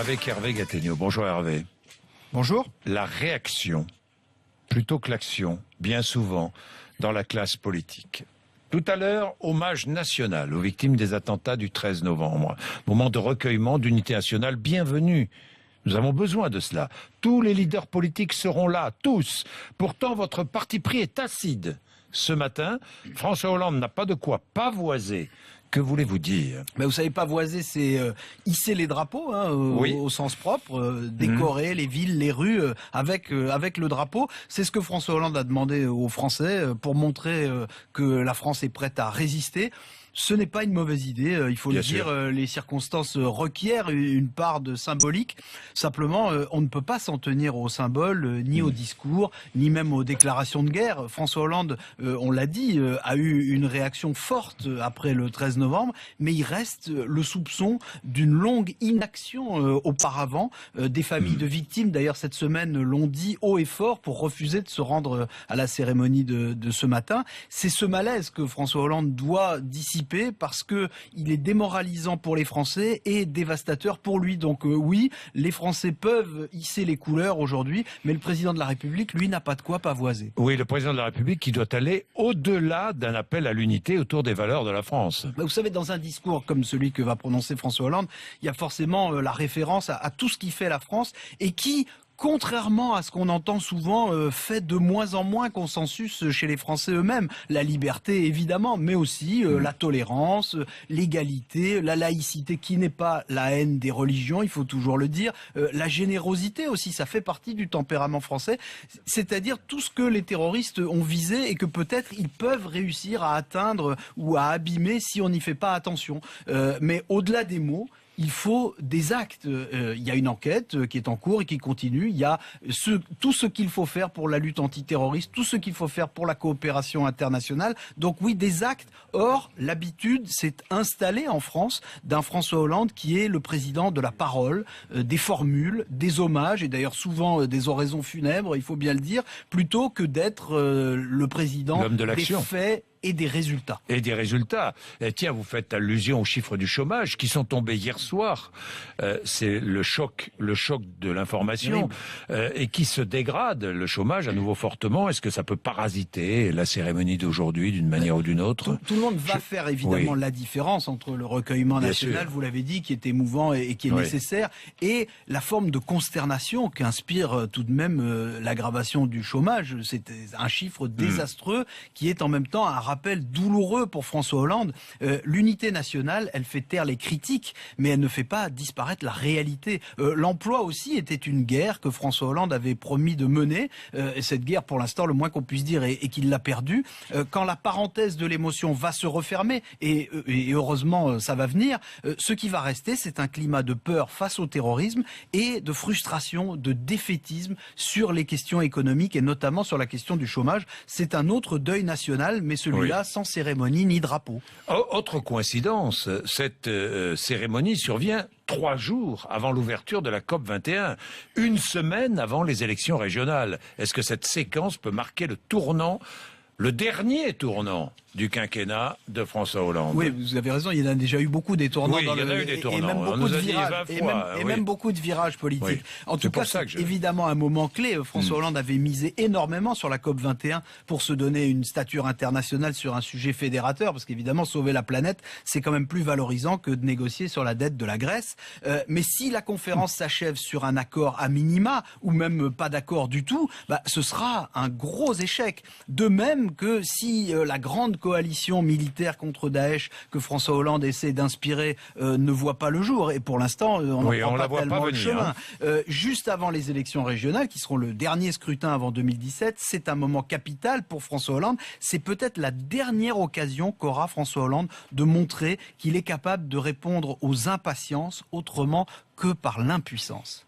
avec Hervé Gattegno. Bonjour Hervé. Bonjour. La réaction, plutôt que l'action, bien souvent, dans la classe politique. Tout à l'heure, hommage national aux victimes des attentats du 13 novembre. Moment de recueillement, d'unité nationale, bienvenue. Nous avons besoin de cela. Tous les leaders politiques seront là, tous. Pourtant, votre parti pris est acide. Ce matin, François Hollande n'a pas de quoi pavoiser. Que voulez-vous dire? Mais vous savez, pavoiser, c'est hisser les drapeaux, au sens propre, décorer les villes, les rues avec le drapeau. C'est ce que François Hollande a demandé aux Français pour montrer que la France est prête à résister. Ce n'est pas une mauvaise idée, il faut le dire, les circonstances requièrent une part de symbolique. Simplement, on ne peut pas s'en tenir aux symboles, ni aux discours, ni même aux déclarations de guerre. François Hollande, on l'a dit, a eu une réaction forte après le 13 novembre, mais il reste le soupçon d'une longue inaction auparavant. Des familles de victimes, d'ailleurs, cette semaine, l'ont dit haut et fort pour refuser de se rendre à la cérémonie de ce matin. C'est ce malaise que François Hollande doit dissiper, parce que il est démoralisant pour les Français et dévastateur pour lui. Donc oui, les Français peuvent hisser les couleurs aujourd'hui, mais le président de la République, lui, n'a pas de quoi pavoiser. Oui, le président de la République qui doit aller au-delà d'un appel à l'unité autour des valeurs de la France. Vous savez, dans un discours comme celui que va prononcer François Hollande, il y a forcément la référence à tout ce qui fait la France et qui, contrairement à ce qu'on entend souvent, fait de moins en moins consensus chez les Français eux-mêmes. La liberté, évidemment, mais aussi la tolérance, l'égalité, la laïcité qui n'est pas la haine des religions, il faut toujours le dire. La générosité aussi, ça fait partie du tempérament français. C'est-à-dire tout ce que les terroristes ont visé et que peut-être ils peuvent réussir à atteindre ou à abîmer si on n'y fait pas attention. Mais au-delà des mots, il faut des actes. Il y a une enquête qui est en cours et qui continue. Il y a tout ce qu'il faut faire pour la lutte antiterroriste, tout ce qu'il faut faire pour la coopération internationale. Donc oui, des actes. Or, l'habitude s'est installée en France d'un François Hollande qui est le président de la parole, des formules, des hommages, et d'ailleurs souvent des oraisons funèbres, il faut bien le dire, plutôt que d'être le président des faits et des résultats. Et des résultats. Et tiens, vous faites allusion aux chiffres du chômage qui sont tombés hier soir. C'est le choc de l'information et qui se dégrade, le chômage, à nouveau fortement. Est-ce que ça peut parasiter la cérémonie d'aujourd'hui d'une manière ou d'une autre? Tout le monde va faire évidemment la différence entre le recueillement national, vous l'avez dit, qui est émouvant et qui est nécessaire, et la forme de consternation qu'inspire tout de même l'aggravation du chômage. C'est un chiffre désastreux qui est en même temps un rappel douloureux pour François Hollande. L'unité nationale, elle fait taire les critiques, mais elle ne fait pas disparaître la réalité. L'emploi aussi était une guerre que François Hollande avait promis de mener. Et cette guerre, pour l'instant, le moins qu'on puisse dire est qu'il l'a perdue. Quand la parenthèse de l'émotion va se refermer, et heureusement ça va venir, ce qui va rester, c'est un climat de peur face au terrorisme et de frustration, de défaitisme sur les questions économiques et notamment sur la question du chômage. C'est un autre deuil national, mais celui-là sans cérémonie ni drapeau. Autre coïncidence, cette cérémonie survient 3 jours avant l'ouverture de la COP 21, une semaine avant les élections régionales. Est-ce que cette séquence peut marquer le tournant, le dernier tournant du quinquennat de François Hollande? Oui, vous avez raison, il y en a déjà eu beaucoup des tournants. Oui, il y en a eu des tournants. Et même beaucoup de virages, même beaucoup de virages politiques. Oui. En tout cas, c'est évidemment un moment clé. François Hollande avait misé énormément sur la COP 21 pour se donner une stature internationale sur un sujet fédérateur, parce qu'évidemment, sauver la planète, c'est quand même plus valorisant que de négocier sur la dette de la Grèce. Mais si la conférence s'achève sur un accord à minima, ou même pas d'accord du tout, ce sera un gros échec. De même que si la grande coalition militaire contre Daesh que François Hollande essaie d'inspirer ne voit pas le jour. Et pour l'instant, on n'en prend pas tellement le chemin. Juste avant les élections régionales, qui seront le dernier scrutin avant 2017, c'est un moment capital pour François Hollande. C'est peut-être la dernière occasion qu'aura François Hollande de montrer qu'il est capable de répondre aux impatiences autrement que par l'impuissance.